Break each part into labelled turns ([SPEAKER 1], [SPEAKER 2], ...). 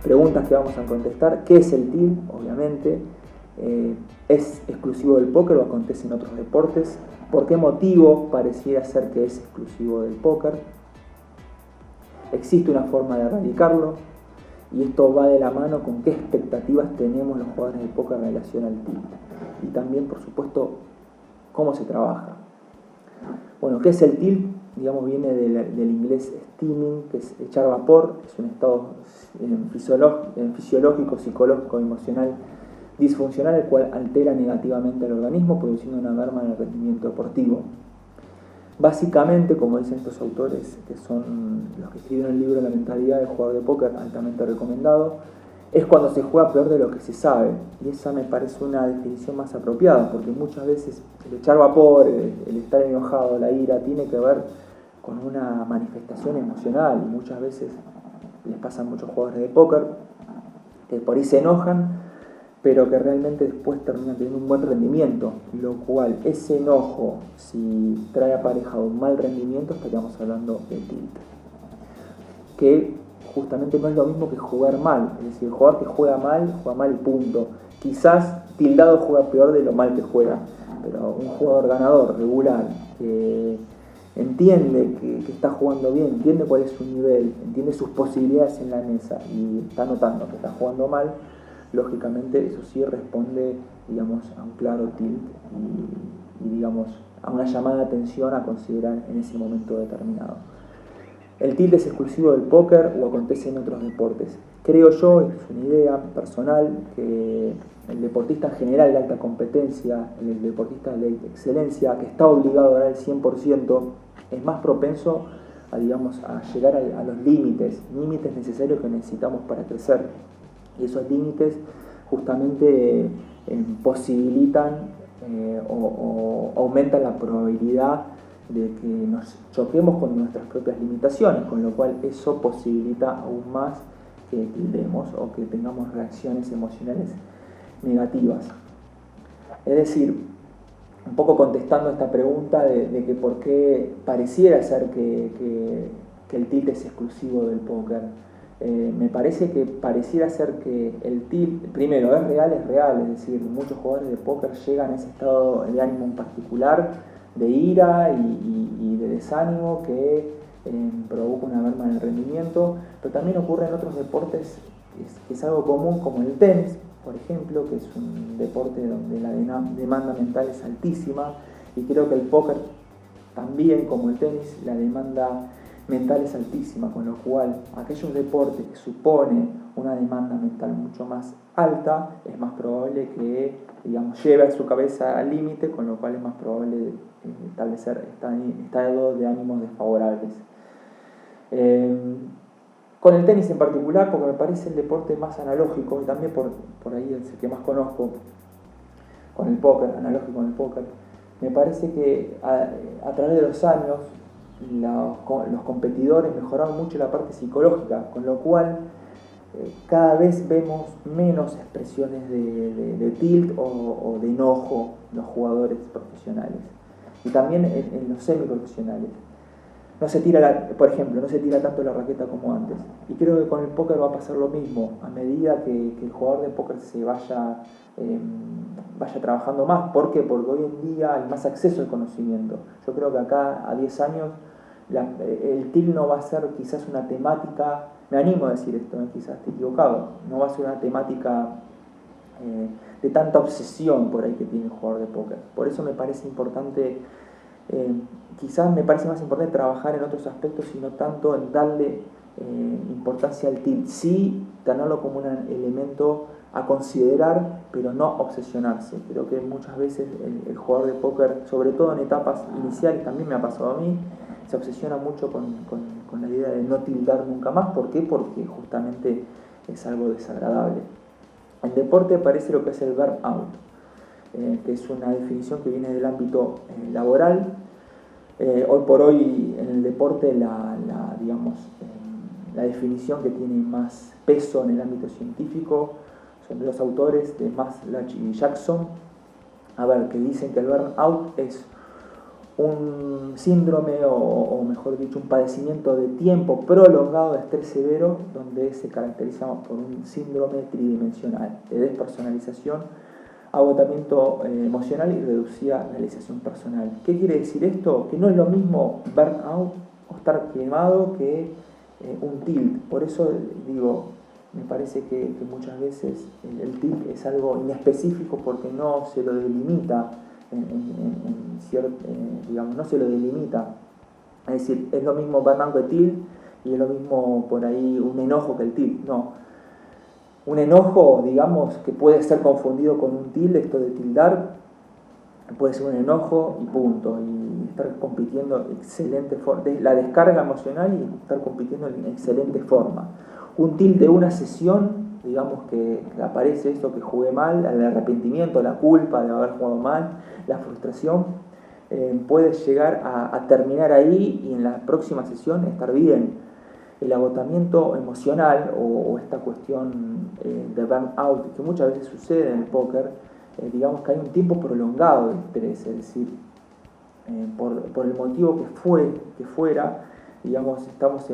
[SPEAKER 1] Preguntas que vamos a contestar: ¿qué es el tilt? Obviamente. ¿Es exclusivo del póker o acontece en otros deportes? ¿Por qué motivo pareciera ser que es exclusivo del póker? ¿Existe una forma de erradicarlo? Y esto va de la mano con qué expectativas tenemos los jugadores de póker en relación al tilt. Y también, por supuesto, cómo se trabaja. Bueno, ¿qué es el tilt? Digamos, viene del inglés steaming, que es echar vapor. Es un estado fisiológico, psicológico, emocional disfuncional, el cual altera negativamente al organismo, produciendo una merma en el rendimiento deportivo. Básicamente, como dicen estos autores, que son los que escribieron el libro La mentalidad del jugador de póker, altamente recomendado, es cuando se juega peor de lo que se sabe. Y esa me parece una definición más apropiada, porque muchas veces el echar vapor, el estar enojado, la ira, tiene que ver con una manifestación emocional. Y muchas veces les pasa a muchos jugadores de póker que por ahí se enojan, pero que realmente después terminan teniendo un buen rendimiento, lo cual ese enojo, si trae aparejado un mal rendimiento, estaríamos hablando de tilt, que justamente no es lo mismo que jugar mal. Es decir, el jugador que juega mal y punto. Quizás tildado juega peor de lo mal que juega, pero un jugador ganador, regular, que entiende que está jugando bien, entiende cuál es su nivel, entiende sus posibilidades en la mesa y está notando que está jugando mal, lógicamente eso sí responde, digamos, a un claro tilt y digamos, a una llamada de atención a considerar en ese momento determinado. ¿El tilt es exclusivo del póker o acontece en otros deportes? Creo yo, y es una idea personal, que el deportista en general de alta competencia, el deportista de excelencia, que está obligado a dar el 100%, es más propenso a, digamos, a llegar a los límites necesarios que necesitamos para crecer. Y esos límites justamente posibilitan o aumentan la probabilidad de que nos choquemos con nuestras propias limitaciones, con lo cual eso posibilita aún más que tildemos o que tengamos reacciones emocionales negativas. Es decir, un poco contestando esta pregunta de que por qué pareciera ser que el tilt es exclusivo del póker. Me parece que pareciera ser que el tilt, primero, es real, es decir, muchos jugadores de póker llegan a ese estado de ánimo en particular, de ira y de desánimo que provoca una merma en el rendimiento, pero también ocurre en otros deportes que es algo común, como el tenis, por ejemplo, que es un deporte donde la demanda mental es altísima, y creo que el póker también, como el tenis, la demanda mental es altísima, con lo cual aquellos deportes que supone una demanda mental mucho más alta, es más probable que, digamos, lleve a su cabeza al límite, con lo cual es más probable establecer estados de ánimos desfavorables. Con el tenis en particular, porque me parece el deporte más analógico, y también por ahí es el que más conozco, con el póker, analógico con el póker, me parece que a través de los años los competidores mejoraron mucho la parte psicológica, con lo cual cada vez vemos menos expresiones de tilt o de enojo en los jugadores profesionales, y también en los semiprofesionales. Por ejemplo, no se tira tanto la raqueta como antes, y creo que con el póker va a pasar lo mismo. A medida que el jugador de póker se vaya trabajando más. ¿Por qué? Porque hoy en día hay más acceso al conocimiento. Yo creo que acá a 10 años el tilt no va a ser quizás una temática, me animo a decir esto, quizás esté equivocado, no va a ser una temática de tanta obsesión por ahí que tiene el jugador de póker. Por eso me parece importante, quizás me parece más importante trabajar en otros aspectos y no tanto en darle importancia al tilt. Sí, tenerlo como un elemento a considerar, pero no obsesionarse. Creo que muchas veces el jugador de póker, sobre todo en etapas iniciales, también me ha pasado a mí, se obsesiona mucho con la idea de no tildar nunca más. ¿Por qué? Porque justamente es algo desagradable. En deporte aparece lo que es el burnout, que es una definición que viene del ámbito laboral. Hoy por hoy en el deporte digamos, la definición que tiene más peso en el ámbito científico son de los autores de Maslach y Jackson, que dicen que el burnout es un síndrome o mejor dicho un padecimiento de tiempo prolongado de estrés severo, donde se caracteriza por un síndrome tridimensional de despersonalización, agotamiento emocional y reducida realización personal. ¿Qué quiere decir esto? Que no es lo mismo burnout o estar quemado que un tilt. Por eso digo, me parece que muchas veces el tilt es algo inespecífico porque no se lo delimita digamos, no se lo delimita. Es decir, es lo mismo burnout que tilt y es lo mismo por ahí un enojo que el tilt. No. Un enojo, digamos, que puede ser confundido con un tilt, esto de tildar, puede ser un enojo y punto. Y estar compitiendo excelente forma, la descarga emocional y estar compitiendo en excelente forma. Un tilt de una sesión, digamos que aparece esto que jugué mal, el arrepentimiento, la culpa de haber jugado mal, la frustración, puede llegar a terminar ahí y en la próxima sesión estar bien. El agotamiento emocional o esta cuestión de burnout que muchas veces sucede en el póker, digamos que hay un tiempo prolongado de estrés, es decir, por el motivo que fuera, digamos, estamos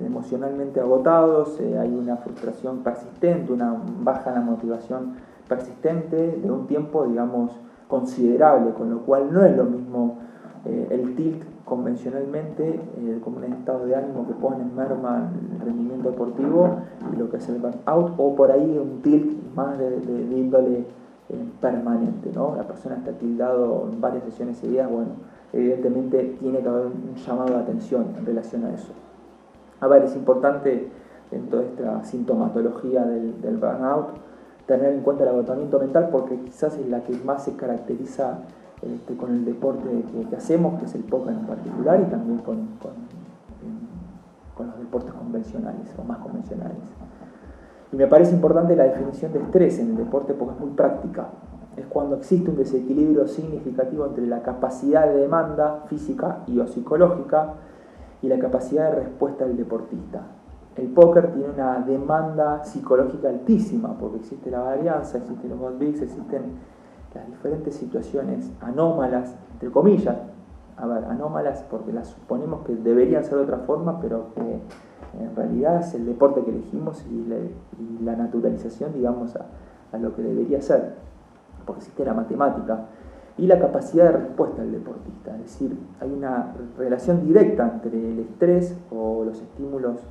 [SPEAKER 1] emocionalmente agotados, hay una frustración persistente, una baja en la motivación persistente de un tiempo, digamos, considerable, con lo cual no es lo mismo el tilt convencionalmente como un estado de ánimo que pone en merma el rendimiento deportivo y lo que es el burnout, o por ahí un tilt más de índole permanente, ¿no? La persona está tildado en varias sesiones seguidas, bueno, evidentemente tiene que haber un llamado de atención en relación a eso. A ver, es importante en toda esta sintomatología del burnout tener en cuenta el agotamiento mental porque quizás es la que más se caracteriza con el deporte que hacemos, que es el póker en particular, y también con los deportes convencionales o más convencionales. Y me parece importante la definición de estrés en el deporte porque es muy práctica. Es cuando existe un desequilibrio significativo entre la capacidad de demanda física y o psicológica y la capacidad de respuesta del deportista. El póker tiene una demanda psicológica altísima porque existe la varianza, existen los hot bigs, existen las diferentes situaciones anómalas, entre comillas, anómalas porque las suponemos que deberían ser de otra forma, pero que en realidad es el deporte que elegimos y la naturalización, digamos, a lo que debería ser, porque existe la matemática y la capacidad de respuesta del deportista, es decir, hay una relación directa entre el estrés o los estímulos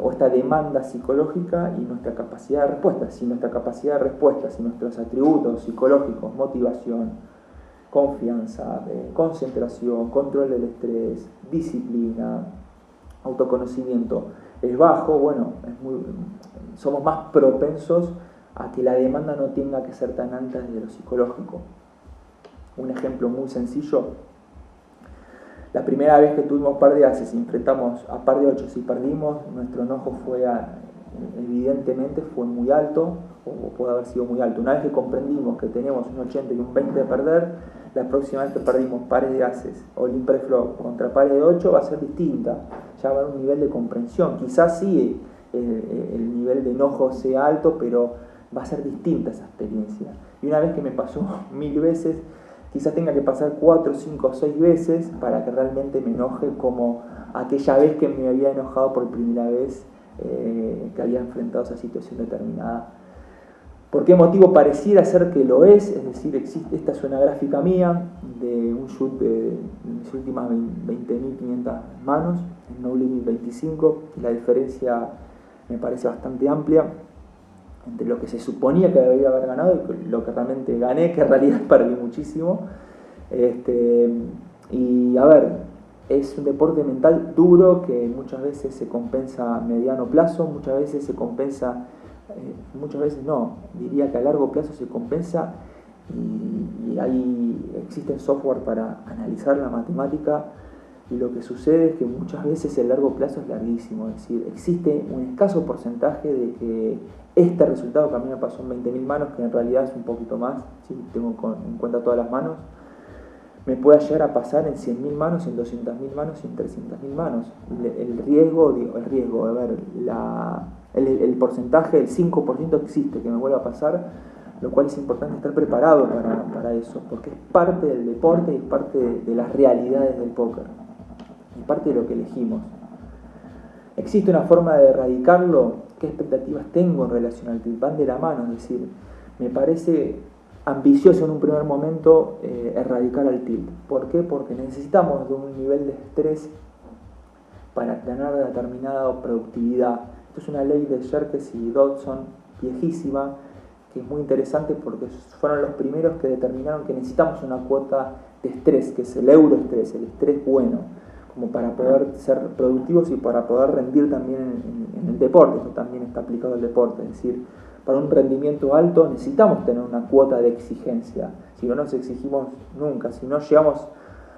[SPEAKER 1] o esta demanda psicológica y nuestra capacidad de respuesta. Si nuestra capacidad de respuesta, si nuestros atributos psicológicos, motivación, confianza, concentración, control del estrés, disciplina, autoconocimiento es bajo, bueno, somos más propensos a que la demanda no tenga que ser tan alta desde lo psicológico. Un ejemplo muy sencillo: la primera vez que tuvimos par de ases y enfrentamos a par de 8 y perdimos, nuestro enojo evidentemente fue muy alto, o puede haber sido muy alto. Una vez que comprendimos que tenemos un 80 y un 20 de perder, la próxima vez que perdimos pares de ases o el impreflop contra pares de 8 va a ser distinta, ya va a haber un nivel de comprensión. Quizás sí el nivel de enojo sea alto, pero va a ser distinta esa experiencia. Y una vez que me pasó 1000 veces, quizás tenga que pasar 4, 5, 6 veces para que realmente me enoje como aquella vez que me había enojado por primera vez que había enfrentado esa situación determinada. ¿Por qué motivo? Pareciera ser que lo es decir, esta es una gráfica mía de un shoot de mis últimas 20.500 manos, en No Limit 25, y la diferencia me parece bastante amplia entre lo que se suponía que debería haber ganado y lo que realmente gané, que en realidad perdí muchísimo. Y a ver, es un deporte mental duro que muchas veces se compensa a mediano plazo, muchas veces se compensa, muchas veces no, diría que a largo plazo se compensa y existen software para analizar la matemática. Y lo que sucede es que muchas veces el largo plazo es larguísimo, es decir, existe un escaso porcentaje de que este resultado que a mí me pasó en 20.000 manos, que en realidad es un poquito más, si tengo en cuenta todas las manos, me pueda llegar a pasar en 100.000 manos, en 200.000 manos y en 300.000 manos. El porcentaje, el 5% que existe que me vuelva a pasar, lo cual es importante estar preparado para eso, porque es parte del deporte y es parte de las realidades del póker, es parte de lo que elegimos. ¿Existe una forma de erradicarlo? ¿Qué expectativas tengo en relación al tilt? Van de la mano, es decir, me parece ambicioso en un primer momento erradicar al tilt. ¿Por qué? Porque necesitamos de un nivel de estrés para tener determinada productividad. Esto es una ley de Yerkes y Dodson viejísima, que es muy interesante porque fueron los primeros que determinaron que necesitamos una cuota de estrés, que es el euroestrés, el estrés bueno, como para poder ser productivos y para poder rendir también en el deporte. Esto también está aplicado al deporte, es decir, para un rendimiento alto necesitamos tener una cuota de exigencia. Si no nos exigimos nunca, si no llegamos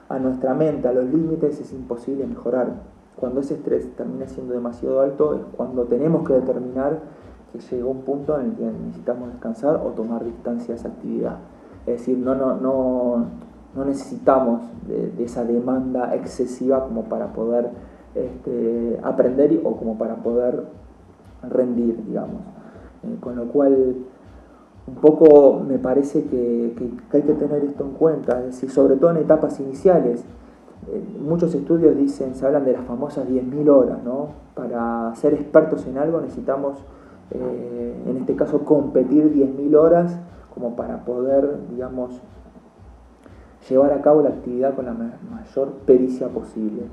[SPEAKER 1] a nuestra mente, a los límites, es imposible mejorar. Cuando ese estrés termina siendo demasiado alto es cuando tenemos que determinar que llegó un punto en el que necesitamos descansar o tomar distancia de esa actividad. Es decir, no necesitamos de esa demanda excesiva como para poder aprender o como para poder rendir, digamos. Con lo cual, un poco me parece que hay que tener esto en cuenta, es decir, sobre todo en etapas iniciales. Muchos estudios se hablan de las famosas 10.000 horas, ¿no? Para ser expertos en algo necesitamos, en este caso, competir 10.000 horas como para poder, digamos, llevar a cabo la actividad con la mayor pericia posible.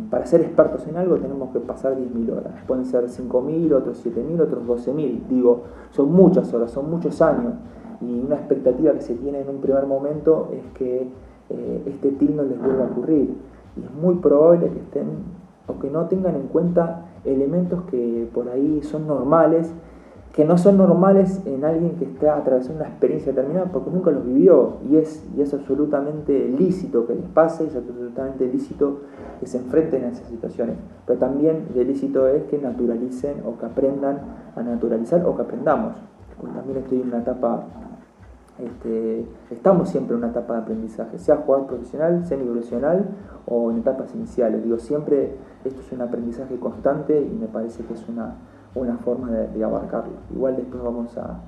[SPEAKER 1] Para ser expertos en algo tenemos que pasar 10.000 horas. Pueden ser 5.000, otros 7.000, otros 12.000. Digo, son muchas horas, son muchos años. Y una expectativa que se tiene en un primer momento es que este tilt no les vuelva a ocurrir. Y es muy probable que estén o que no tengan en cuenta elementos que por ahí son normales, que no son normales en alguien que está atravesando una experiencia determinada porque nunca los vivió, y es absolutamente lícito que les pase, es absolutamente lícito que se enfrenten a esas situaciones, pero también de lícito es que naturalicen o que aprendan a naturalizar o que aprendamos, porque también estoy en una etapa, estamos siempre en una etapa de aprendizaje, sea jugador profesional, semiprofesional o en etapas iniciales. Digo, siempre esto es un aprendizaje constante y me parece que es una forma de abarcarlo. Igual después vamos a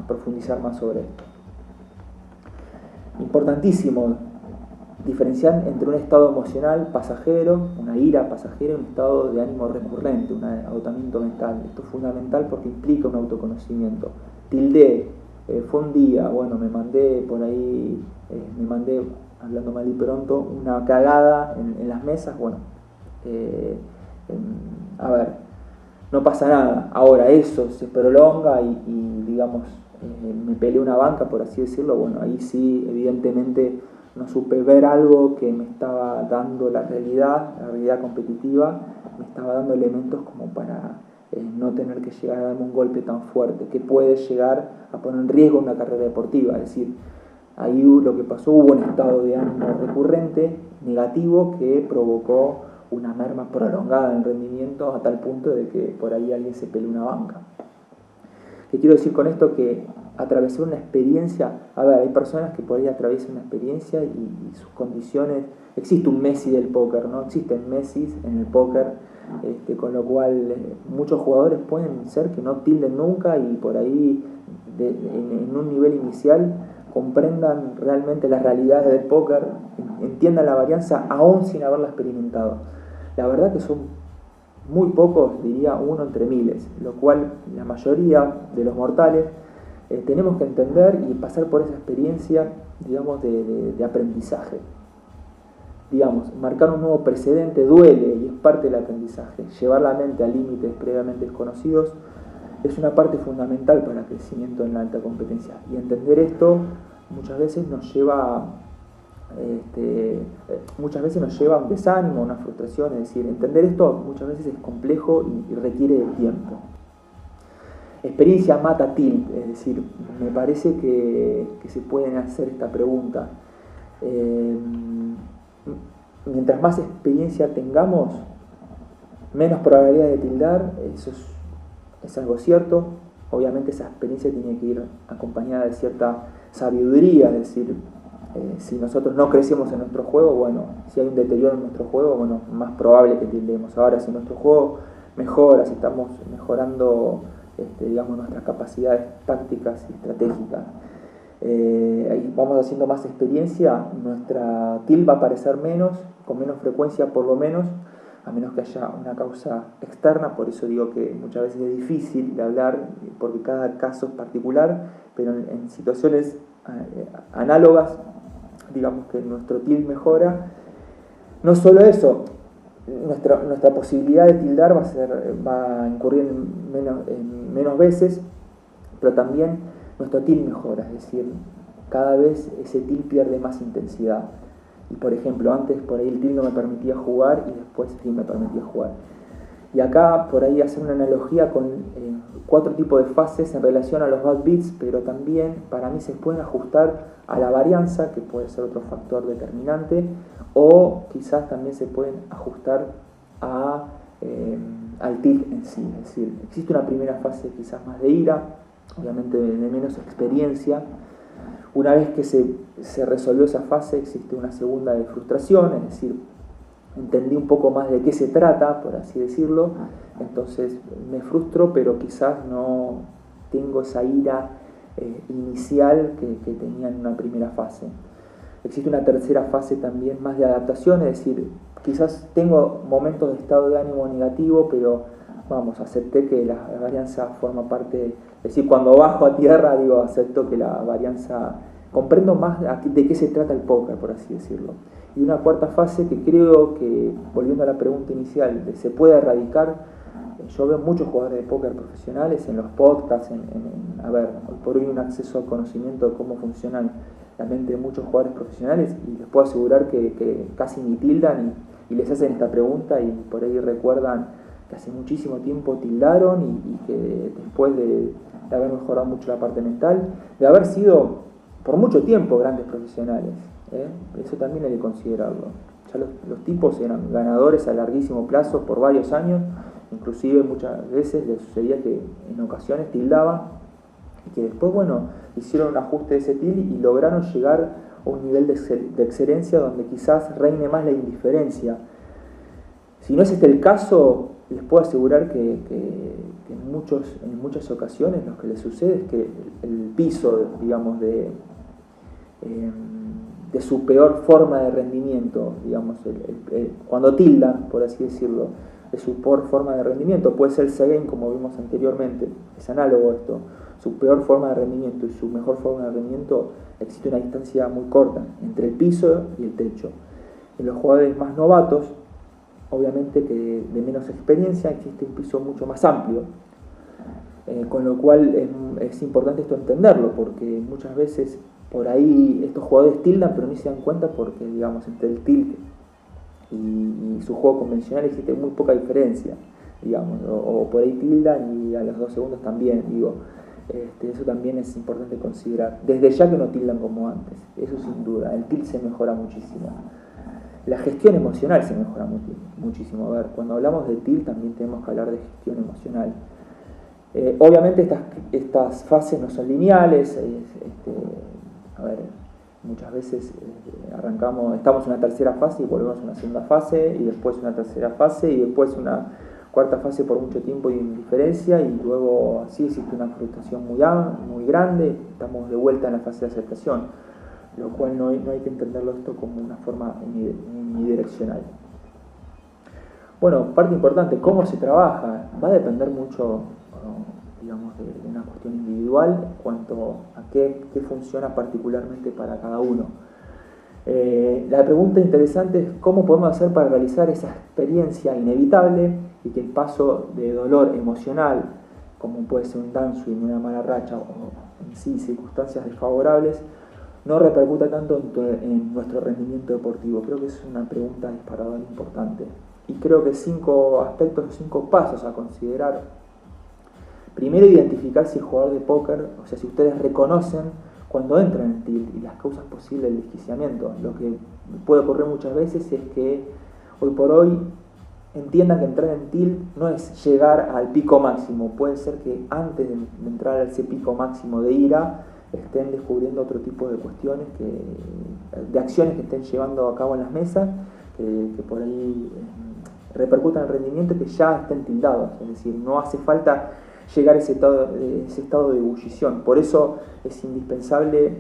[SPEAKER 1] profundizar más sobre esto. Importantísimo diferenciar entre un estado emocional pasajero, una ira pasajera, y un estado de ánimo recurrente, un agotamiento mental. Esto es fundamental porque implica un autoconocimiento. Tildé, fue un día, bueno, me mandé, hablando mal y pronto, una cagada en las mesas, bueno, a ver, no pasa nada. Ahora eso se prolonga y digamos, me peleé una banca, por así decirlo, bueno, ahí sí, evidentemente, no supe ver algo que me estaba dando la realidad competitiva, me estaba dando elementos como para no tener que llegar a darme un golpe tan fuerte, que puede llegar a poner en riesgo una carrera deportiva. Es decir, ahí lo que pasó, hubo un estado de ánimo recurrente, negativo, que provocó una merma prolongada en el rendimiento a tal punto de que por ahí alguien se peleó una banca. ¿Qué quiero decir con esto? Que atravesar una experiencia, a ver, hay personas que por ahí atraviesan una experiencia y sus condiciones, existe un Messi del póker, ¿no? Existen Messis en el póker, con lo cual muchos jugadores pueden ser que no tilden nunca y por ahí en un nivel inicial comprendan realmente las realidades del póker, entiendan la varianza aún sin haberla experimentado. La verdad que son muy pocos, diría uno entre miles, lo cual la mayoría de los mortales tenemos que entender y pasar por esa experiencia, digamos, de aprendizaje. Digamos, marcar un nuevo precedente duele y es parte del aprendizaje. Llevar la mente a límites previamente desconocidos es una parte fundamental para el crecimiento en la alta competencia. Y entender esto muchas veces nos lleva a un desánimo, a una frustración. Es decir, entender esto muchas veces es complejo y requiere de tiempo. Experiencia mata tilt, es decir, me parece que se pueden hacer esta pregunta. Mientras más experiencia tengamos, menos probabilidad de tildar, eso es algo cierto. Obviamente esa experiencia tiene que ir acompañada de cierta sabiduría, es decir, si nosotros no crecemos en nuestro juego, bueno, si hay un deterioro en nuestro juego, bueno, más probable que tildemos. Ahora, si nuestro juego mejora, si estamos mejorando digamos, nuestras capacidades tácticas y estratégicas. Vamos haciendo más experiencia, nuestra tilde va a aparecer menos, con menos frecuencia por lo menos, a menos que haya una causa externa. Por eso digo que muchas veces es difícil de hablar, porque cada caso es particular, pero en situaciones análogas, digamos que nuestro tilde mejora. No solo eso, nuestra posibilidad de tildar va a incurrir en menos veces, pero también nuestro tilde mejora, es decir, cada vez ese tilde pierde más intensidad. Y por ejemplo, antes por ahí el tilde no me permitía jugar y después sí me permitía jugar. Y acá por ahí hacer una analogía con 4 tipos de fases en relación a los bad beats, pero también para mí se pueden ajustar a la varianza, que puede ser otro factor determinante, o quizás también se pueden ajustar al tilt en sí. Es decir, existe una primera fase quizás más de ira, obviamente de menos experiencia. Una vez que se resolvió esa fase, existe una segunda de frustración, es decir, entendí un poco más de qué se trata, por así decirlo, entonces me frustro, pero quizás no tengo esa ira inicial que tenía en una primera fase. Existe una tercera fase también más de adaptación, es decir, quizás tengo momentos de estado de ánimo negativo, pero vamos, acepté que la varianza forma parte, es decir, cuando bajo a tierra, digo, acepto que la varianza, comprendo más de qué se trata el póker, por así decirlo. Y una cuarta fase que creo que, volviendo a la pregunta inicial, se puede erradicar. Yo veo muchos jugadores de póker profesionales en los podcasts, a ver, hoy por hoy un acceso al conocimiento de cómo funcionan la mente de muchos jugadores profesionales, y les puedo asegurar que casi ni tildan y les hacen esta pregunta y por ahí recuerdan que hace muchísimo tiempo tildaron y que después de haber mejorado mucho la parte mental, de haber sido por mucho tiempo grandes profesionales, eso también hay que considerarlo. Ya los tipos eran ganadores a larguísimo plazo por varios años, inclusive muchas veces les sucedía que en ocasiones tildaban y que después, bueno, hicieron un ajuste de ese tilde y lograron llegar a un nivel de excelencia donde quizás reine más la indiferencia. Si no es este el caso, les puedo asegurar que en muchas ocasiones lo que les sucede es que el piso, digamos, de su peor forma de rendimiento, digamos, cuando tildan, por así decirlo, de su peor forma de rendimiento, puede ser el C-Game, como vimos anteriormente, es análogo a esto, su peor forma de rendimiento y su mejor forma de rendimiento, existe una distancia muy corta entre el piso y el techo. En los jugadores más novatos, obviamente que de menos experiencia, existe un piso mucho más amplio, con lo cual es importante esto entenderlo, porque muchas veces por ahí estos jugadores tildan pero ni se dan cuenta, porque digamos entre el tilt y su juego convencional existe muy poca diferencia, digamos, o por ahí tildan y a los 2 segundos también, digo, eso también es importante considerar, desde ya que no tildan como antes, eso sin duda, el tilt se mejora muchísimo. La gestión emocional se mejora muchísimo. A ver, cuando hablamos de tilt también tenemos que hablar de gestión emocional. Obviamente estas fases no son lineales. A ver, muchas veces estamos en una tercera fase y volvemos a una segunda fase, y después una tercera fase, y después una cuarta fase por mucho tiempo de indiferencia, y luego así existe una frustración muy grande, estamos de vuelta en la fase de aceptación. Lo cual no hay que entenderlo esto como una forma unidireccional. Bueno, parte importante, ¿cómo se trabaja? Va a depender mucho, digamos, de una cuestión individual en cuanto a qué funciona particularmente para cada uno. La pregunta interesante es cómo podemos hacer para realizar esa experiencia inevitable y que el paso de dolor emocional, como puede ser un downswing, una mala racha o en sí circunstancias desfavorables, no repercuta tanto en nuestro rendimiento deportivo. Creo que es una pregunta disparadora importante. Y creo que 5 aspectos, 5 pasos a considerar. Primero, identificar si el jugador de póker, o sea, si ustedes reconocen cuando entran en tilt y las causas posibles del desquiciamiento. Lo que puede ocurrir muchas veces es que hoy por hoy entiendan que entrar en tilt no es llegar al pico máximo. Puede ser que antes de entrar a ese pico máximo de ira estén descubriendo otro tipo de cuestiones, de acciones que estén llevando a cabo en las mesas, que por ahí repercutan en el rendimiento, que ya estén tildados. Es decir, no hace falta llegar a ese estado de ebullición. Por eso es indispensable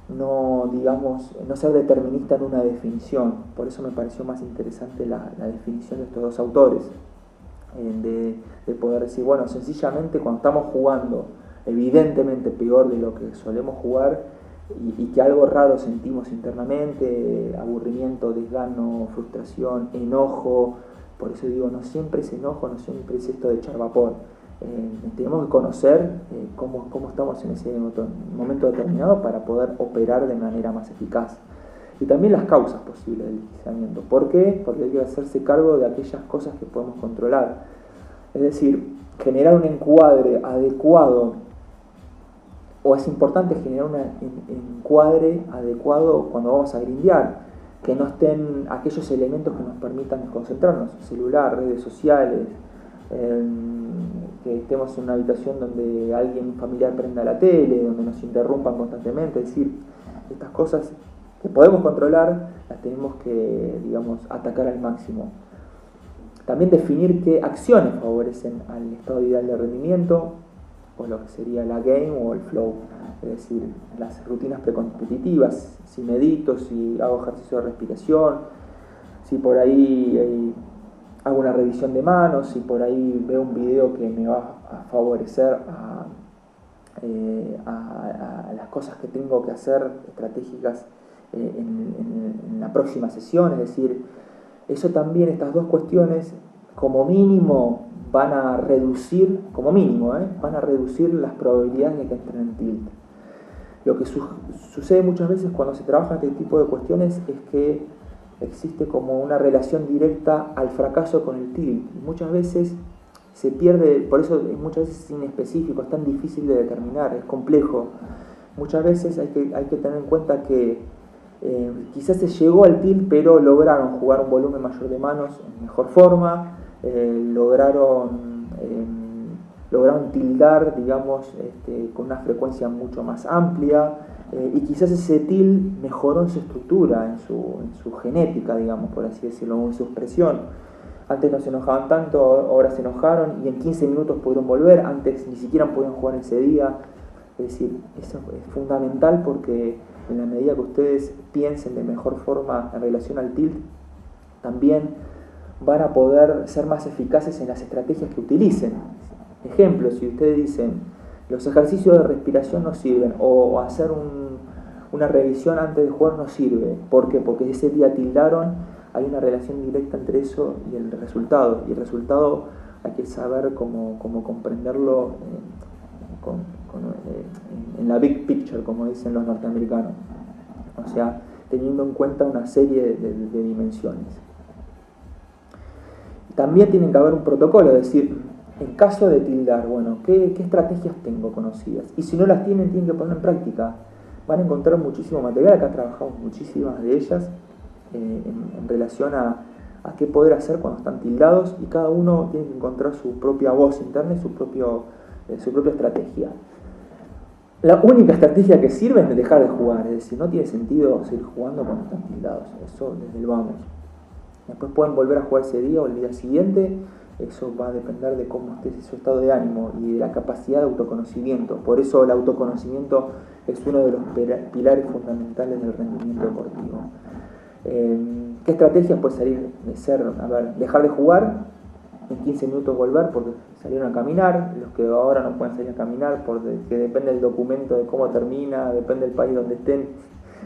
[SPEAKER 1] no ser determinista en una definición. Por eso me pareció más interesante la definición de estos dos autores, de poder decir, bueno, sencillamente cuando estamos jugando evidentemente peor de lo que solemos jugar y que algo raro sentimos internamente, aburrimiento, desgano, frustración, enojo. Por eso digo, no siempre es enojo, no siempre es esto de echar vapor. Tenemos que conocer cómo estamos en ese momento determinado para poder operar de manera más eficaz. Y también las causas posibles del deslizamiento. ¿Por qué? Porque hay que hacerse cargo de aquellas cosas que podemos controlar. Es decir, generar un encuadre adecuado, o es importante generar un encuadre adecuado cuando vamos a grindear, que no estén aquellos elementos que nos permitan concentrarnos, celular, redes sociales, que estemos en una habitación donde alguien familiar prenda la tele, donde nos interrumpan constantemente. Es decir, estas cosas que podemos controlar las tenemos que, atacar al máximo. También definir qué acciones favorecen al estado ideal de rendimiento, o lo que sería la game o el flow, es decir, las rutinas precompetitivas, si medito, si hago ejercicio de respiración, si por ahí hago una revisión de manos, si por ahí veo un video que me va a favorecer a las cosas que tengo que hacer estratégicas en la próxima sesión. Es decir, eso también, estas dos cuestiones, como mínimo van a reducir las probabilidades de que entren en tilt. Lo que sucede muchas veces cuando se trabaja este tipo de cuestiones es que existe como una relación directa al fracaso con el tilt. Muchas veces se pierde, por eso muchas veces es inespecífico, es tan difícil de determinar, es complejo. Muchas veces hay que tener en cuenta que quizás se llegó al tilt, pero lograron jugar un volumen mayor de manos en mejor forma, lograron tildar, con una frecuencia mucho más amplia, y quizás ese tilt mejoró en su estructura, en su genética, por así decirlo, en su expresión. Antes no se enojaban tanto, ahora se enojaron y en 15 minutos pudieron volver, antes ni siquiera podían jugar ese día. Es decir, eso es fundamental, porque en la medida que ustedes piensen de mejor forma en relación al tilt, también van a poder ser más eficaces en las estrategias que utilicen. Ejemplo, si ustedes dicen, los ejercicios de respiración no sirven, o hacer una revisión antes de jugar no sirve. ¿Por qué? Porque ese día tildaron, hay una relación directa entre eso y el resultado. Y el resultado hay que saber cómo comprenderlo en la big picture, como dicen los norteamericanos. O sea, teniendo en cuenta una serie de dimensiones. También tiene que haber un protocolo, es decir, en caso de tildar, bueno, ¿qué estrategias tengo conocidas? Y si no las tienen que poner en práctica. Van a encontrar muchísimo material, acá trabajamos muchísimas de ellas en relación a qué poder hacer cuando están tildados, y cada uno tiene que encontrar su propia voz interna y su propia estrategia. La única estrategia que sirve es dejar de jugar, es decir, no tiene sentido seguir jugando cuando están tildados, eso desde el vamos. Después pueden volver a jugar ese día o el día siguiente, eso va a depender de cómo esté su estado de ánimo y de la capacidad de autoconocimiento. Por eso el autoconocimiento es uno de los pilares fundamentales del rendimiento deportivo. ¿Qué estrategias puede salir de ser? Dejar de jugar, en 15 minutos volver porque salieron a caminar, los que ahora no pueden salir a caminar porque depende del documento de cómo termina, depende del país donde estén.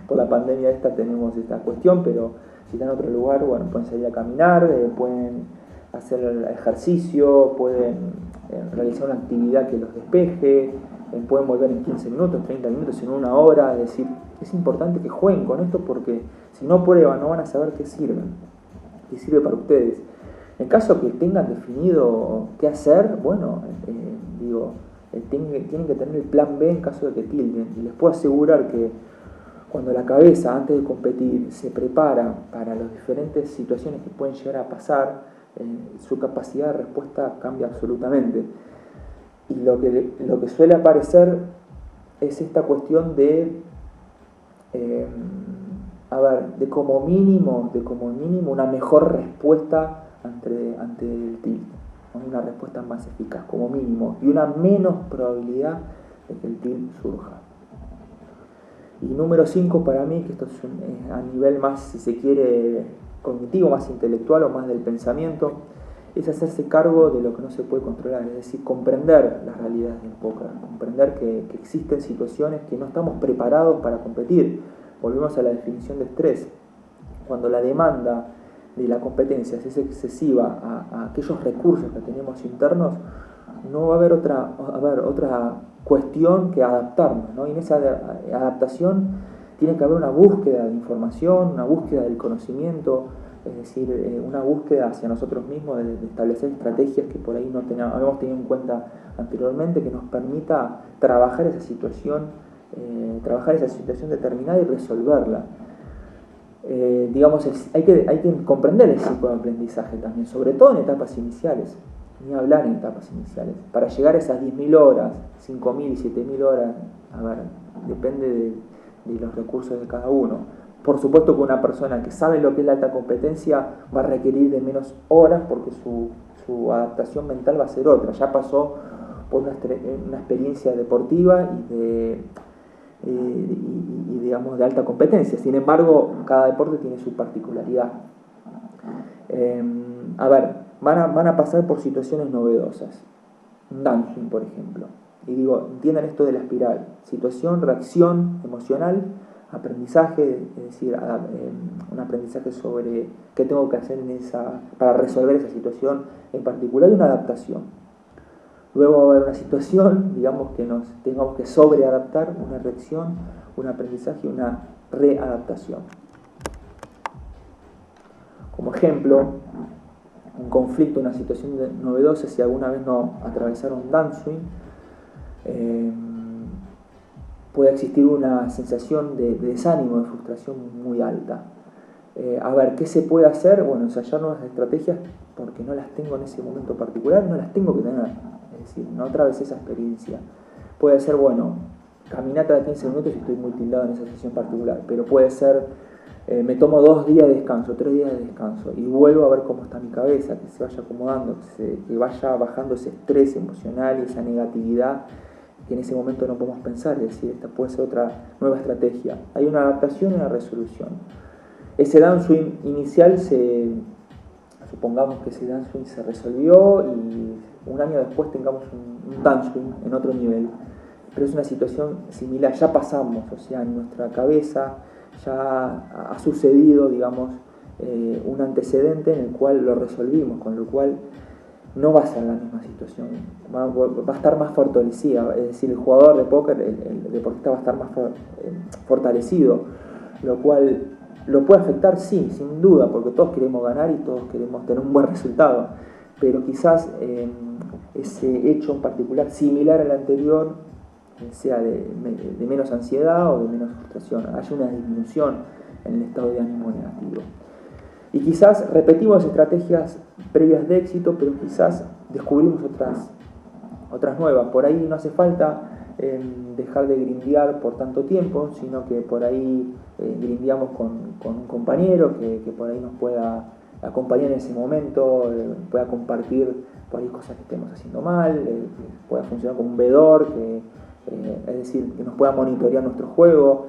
[SPEAKER 1] Por la pandemia tenemos esta cuestión, pero si están en otro lugar, bueno, pueden salir a caminar, pueden hacer el ejercicio, pueden realizar una actividad que los despeje, pueden volver en 15 minutos, 30 minutos, en una hora. Es decir, es importante que jueguen con esto, porque si no prueban no van a saber qué sirve para ustedes. En caso que tengan definido qué hacer, bueno, tienen que tener el plan B en caso de que tilden. Y les puedo asegurar que cuando la cabeza, antes de competir, se prepara para las diferentes situaciones que pueden llegar a pasar, su capacidad de respuesta cambia absolutamente. Y lo que suele aparecer es esta cuestión de como mínimo una mejor respuesta ante el tilt. una respuesta más eficaz, como mínimo, y una menos probabilidad de que el TIL surja. Y número 5 para mí, que esto es a nivel más, si se quiere, cognitivo, más intelectual o más del pensamiento, es hacerse cargo de lo que no se puede controlar, es decir, comprender las realidades del póker, comprender que existen situaciones que no estamos preparados para competir. Volvemos a la definición de estrés. Cuando la demanda de la competencia es excesiva a aquellos recursos que tenemos internos, no va a haber otra cuestión que adaptarnos, ¿no? Y en esa adaptación tiene que haber una búsqueda de información, una búsqueda del conocimiento, es decir, una búsqueda hacia nosotros mismos de establecer estrategias que por ahí no habíamos tenido en cuenta anteriormente, que nos permita trabajar esa situación determinada y resolverla. Hay que comprender el ciclo de aprendizaje también, sobre todo en etapas iniciales, ni hablar en etapas iniciales. Para llegar a esas 10.000 horas, 5.000 y 7.000 horas, depende de los recursos de cada uno. Por supuesto que una persona que sabe lo que es la alta competencia va a requerir de menos horas porque su adaptación mental va a ser otra. Ya pasó por una experiencia deportiva y digamos de alta competencia. Sin embargo, cada deporte tiene su particularidad. Van a pasar por situaciones novedosas. Un downswing, por ejemplo. Y digo, entiendan esto de la espiral. Situación, reacción emocional, aprendizaje, es decir, un aprendizaje sobre qué tengo que hacer para resolver esa situación en particular, y una adaptación. Luego va a haber una situación, digamos, que nos tengamos que sobreadaptar, una reacción, un aprendizaje y una readaptación. Como ejemplo, un conflicto, una situación novedosa, si alguna vez no atravesaron un downswing, puede existir una sensación de desánimo, de frustración muy alta. ¿Qué se puede hacer? Bueno, ensayar nuevas estrategias porque no las tengo en ese momento particular, no las tengo que tener. Es decir, no atravesé esa experiencia. Puede ser, caminata de 15 minutos y estoy muy tildado en esa sesión particular, pero puede ser, me tomo 2 días de descanso, 3 días de descanso y vuelvo a ver cómo está mi cabeza, que se vaya acomodando, que vaya bajando ese estrés emocional y esa negatividad que en ese momento no podemos pensar, es decir, esta puede ser otra nueva estrategia. Hay una adaptación y una resolución. Ese downswing inicial, supongamos que ese downswing se resolvió y un año después tengamos un downswing en otro nivel, pero es una situación similar, ya pasamos, o sea, en nuestra cabeza ya ha sucedido, digamos, un antecedente en el cual lo resolvimos, con lo cual no va a ser la misma situación, va a estar más fortalecida, es decir, el jugador de póker, el deportista va a estar más fortalecido, lo cual lo puede afectar, sí, sin duda, porque todos queremos ganar y todos queremos tener un buen resultado, pero quizás ese hecho en particular, similar al anterior, sea de menos ansiedad o de menos frustración, haya una disminución en el estado de ánimo negativo. Y quizás repetimos estrategias previas de éxito, pero quizás descubrimos otras nuevas. Por ahí no hace falta dejar de grindear por tanto tiempo, sino que por ahí grindeamos con un compañero que por ahí nos pueda acompañar en ese momento, pueda compartir por ahí cosas que estemos haciendo mal, que pueda funcionar como un vedor, es decir, que nos pueda monitorear nuestro juego.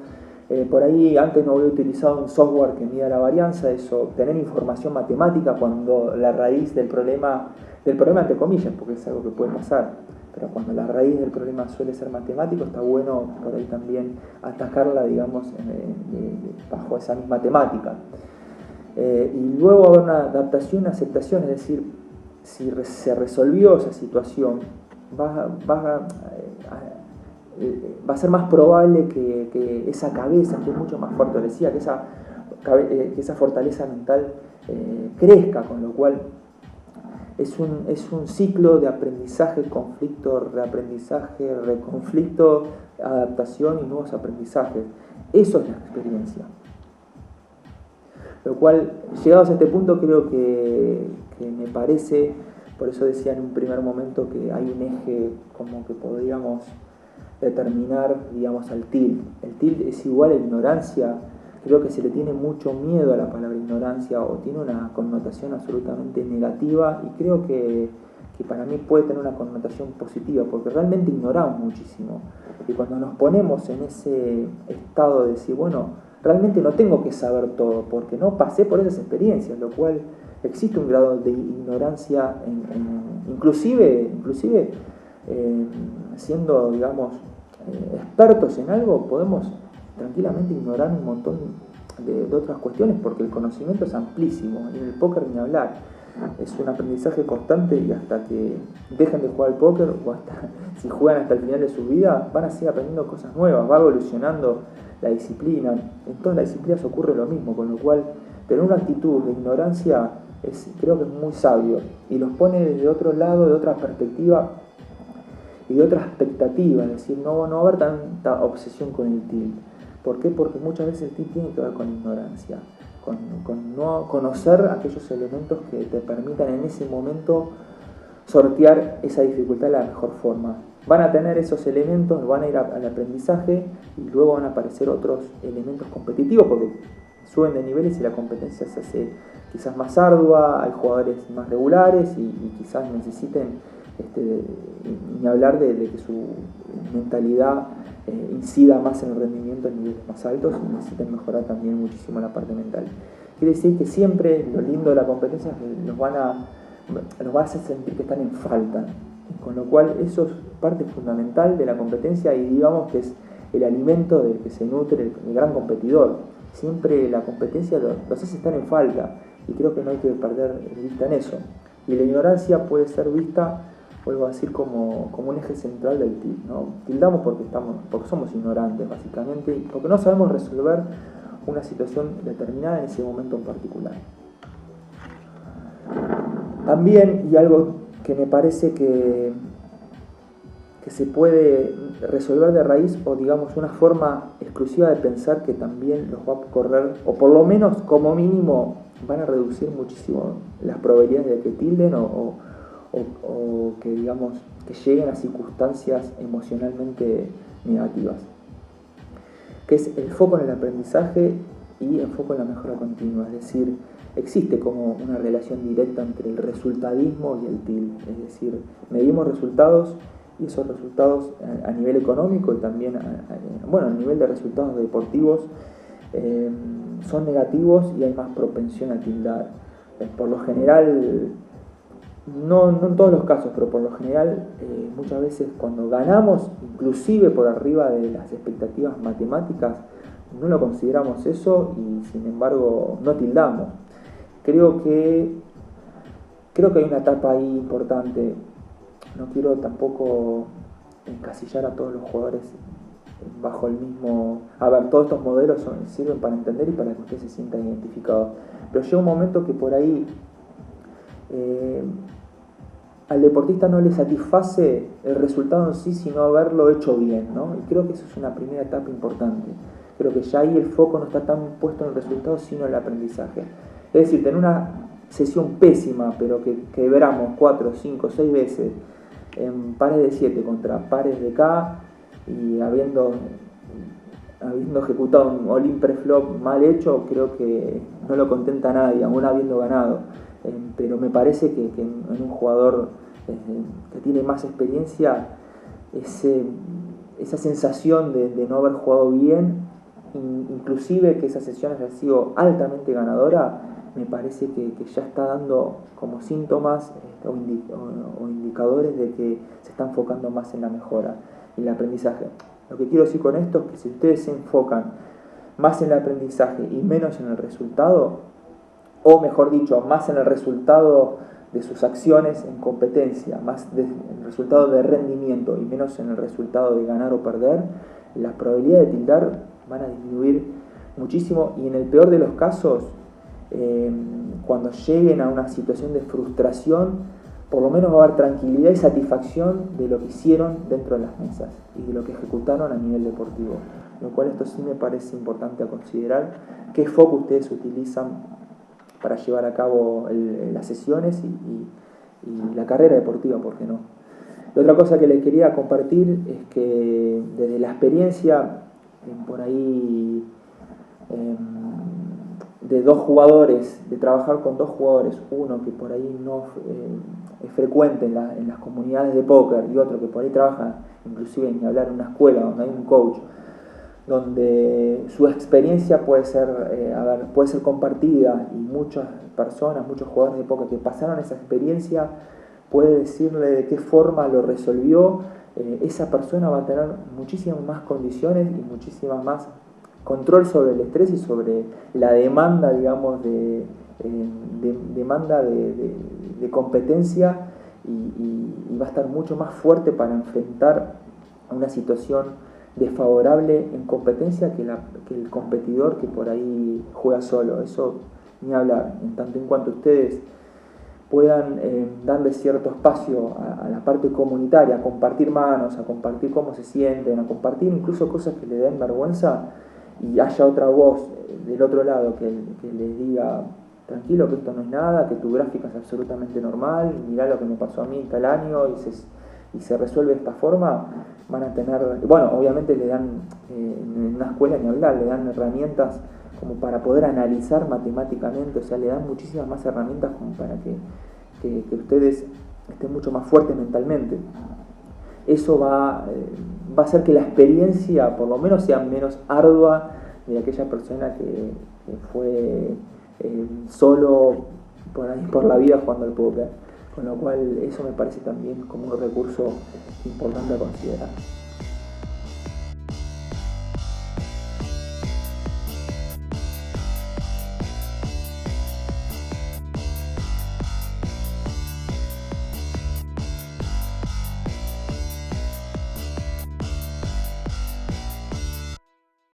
[SPEAKER 1] Por ahí antes no había utilizado un software que mida la varianza, eso, obtener información matemática cuando la raíz del problema entre comillas, porque es algo que puede pasar, pero cuando la raíz del problema suele ser matemático, está bueno por ahí también atacarla, digamos, bajo esa misma temática. Y luego va a haber una adaptación, una aceptación, es decir, si se resolvió esa situación, va a ser más probable que esa cabeza, que es mucho más fortalecida, que esa fortaleza mental crezca, con lo cual es un ciclo de aprendizaje, conflicto, reaprendizaje, reconflicto, adaptación y nuevos aprendizajes. Eso es la experiencia. Lo cual, llegados a este punto, creo que me parece, por eso decía en un primer momento que hay un eje como que podríamos determinar, digamos, al TIL. El TIL es igual a ignorancia. Creo que se le tiene mucho miedo a la palabra ignorancia o tiene una connotación absolutamente negativa, y creo que que para mí puede tener una connotación positiva, porque realmente ignoramos muchísimo. Y cuando nos ponemos en ese estado de decir, bueno, realmente no tengo que saber todo, porque no pasé por esas experiencias, lo cual existe un grado de ignorancia, inclusive siendo, digamos, expertos en algo, podemos tranquilamente ignorar un montón de otras cuestiones, porque el conocimiento es amplísimo, y en el póker ni hablar. Es un aprendizaje constante y hasta que dejen de jugar al póker o hasta si juegan hasta el final de su vida van a seguir aprendiendo cosas nuevas, va evolucionando la disciplina. En todas las disciplinas ocurre lo mismo, con lo cual tener una actitud de ignorancia creo que es muy sabio y los pone desde otro lado, de otra perspectiva y de otra expectativa, es decir, no va a haber tanta obsesión con el tilt. ¿Por qué? Porque muchas veces el tilt tiene que ver con ignorancia. Con no conocer aquellos elementos que te permitan en ese momento sortear esa dificultad de la mejor forma. Van a tener esos elementos, van a ir al aprendizaje y luego van a aparecer otros elementos competitivos porque suben de niveles y la competencia se hace quizás más ardua, hay jugadores más regulares y quizás necesiten, ni hablar de que su mentalidad incida más en el rendimiento en niveles más altos y necesiten mejorar también muchísimo la parte mental. Quiere decir que siempre lo lindo de la competencia es que los va a hacer sentir que están en falta, con lo cual eso es parte fundamental de la competencia y digamos que es el alimento del que se nutre el gran competidor. Siempre la competencia los hace estar en falta y creo que no hay que perder vista en eso. Y la ignorancia puede ser vista, vuelvo a decir, como un eje central del tilt, ¿no? Tildamos porque somos ignorantes básicamente y porque no sabemos resolver una situación determinada en ese momento en particular. También, y algo que me parece que se puede resolver de raíz, o digamos una forma exclusiva de pensar que también los va a correr, o por lo menos como mínimo van a reducir muchísimo las probabilidades de que tilden o que digamos que lleguen a circunstancias emocionalmente negativas, que es el foco en el aprendizaje y el foco en la mejora continua. Es decir, existe como una relación directa entre el resultadismo y el tilt, es decir, medimos resultados y esos resultados a nivel económico y también a nivel de resultados deportivos son negativos y hay más propensión a tildar. Por lo general, no en todos los casos, pero por lo general muchas veces cuando ganamos, inclusive por arriba de las expectativas matemáticas, no lo consideramos eso y sin embargo no tildamos. Creo que hay una etapa ahí importante. No quiero tampoco encasillar a todos los jugadores bajo el mismo... A ver, todos estos modelos sirven para entender y para que usted se sienta identificado. Pero llega un momento que por ahí al deportista no le satisface el resultado en sí, sino haberlo hecho bien, ¿no? Y creo que eso es una primera etapa importante. Creo que ya ahí el foco no está tan puesto en el resultado, sino en el aprendizaje. Es decir, tener una sesión pésima, pero que quebramos 4, 5, 6 veces en pares de 7 contra pares de K y habiendo ejecutado un all-in pre-flop mal hecho, creo que no lo contenta a nadie, aún habiendo ganado. Pero me parece que en un jugador que tiene más experiencia, esa sensación de no haber jugado bien, inclusive que esa sesión haya sido altamente ganadora, me parece que ya está dando como síntomas o indicadores de que se está enfocando más en la mejora y el aprendizaje. Lo que quiero decir con esto es que si ustedes se enfocan más en el aprendizaje y menos en el resultado, o mejor dicho, más en el resultado de sus acciones en competencia, más en el resultado de rendimiento y menos en el resultado de ganar o perder, las probabilidades de tildar van a disminuir muchísimo y en el peor de los casos, cuando lleguen a una situación de frustración, por lo menos va a haber tranquilidad y satisfacción de lo que hicieron dentro de las mesas y de lo que ejecutaron a nivel deportivo, lo cual esto sí me parece importante a considerar. ¿Qué foco ustedes utilizan para llevar a cabo las sesiones y la carrera deportiva, por qué no? La otra cosa que les quería compartir es que desde la experiencia, por ahí de dos jugadores, de trabajar con dos jugadores, uno que por ahí no es frecuente en las comunidades de póker y otro que por ahí trabaja, inclusive ni hablar en una escuela donde hay un coach, donde su experiencia puede ser compartida y muchas personas, muchos jugadores de póker que pasaron esa experiencia, puede decirle de qué forma lo resolvió, esa persona va a tener muchísimas más condiciones y muchísimas más control sobre el estrés y sobre la demanda, digamos, demanda de competencia y va a estar mucho más fuerte para enfrentar una situación desfavorable en competencia que el competidor que por ahí juega solo. Eso ni hablar. En tanto en cuanto ustedes puedan darle cierto espacio a la parte comunitaria, a compartir manos, a compartir cómo se sienten, a compartir incluso cosas que le den vergüenza, y haya otra voz del otro lado que les diga: tranquilo, que esto no es nada, que tu gráfica es absolutamente normal, mirá lo que me pasó a mí tal año y se resuelve de esta forma, van a tener, bueno, obviamente le dan, en una escuela ni hablar, le dan herramientas como para poder analizar matemáticamente, o sea, le dan muchísimas más herramientas como para que ustedes estén mucho más fuertes mentalmente. Eso va a hacer que la experiencia por lo menos sea menos ardua de aquella persona que fue solo por ahí por la vida jugando al póker. Con lo cual eso me parece también como un recurso importante a considerar.